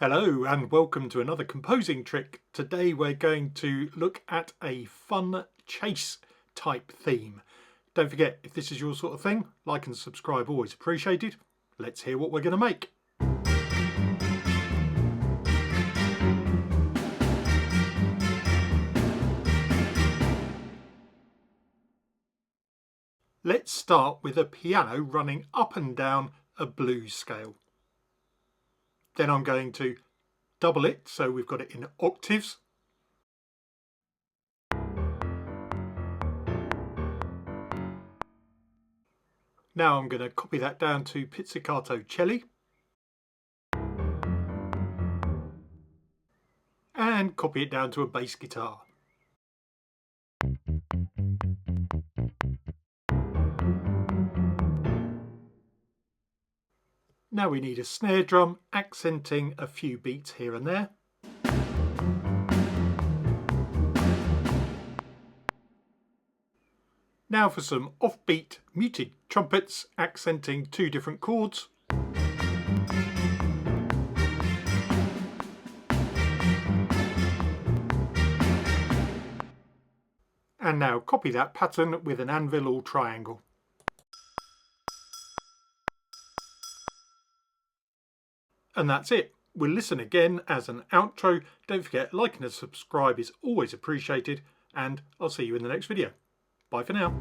Hello and welcome to another composing trick. Today we're going to look at a fun chase type theme. Don't forget, if this is your sort of thing, like and subscribe, always appreciated. Let's hear what we're going to make. Let's start with a piano running up and down a blues scale. Then I'm going to double it so we've got it in octaves. Now I'm going to copy that down to pizzicato cello and copy it down to a bass guitar. Now we need a snare drum accenting a few beats here and there. Now for some offbeat muted trumpets accenting two different chords. And now copy that pattern with an anvil or triangle. And that's it. We'll listen again as an outro. Don't forget, liking and subscribe is always appreciated, and I'll see you in the next video. Bye for now.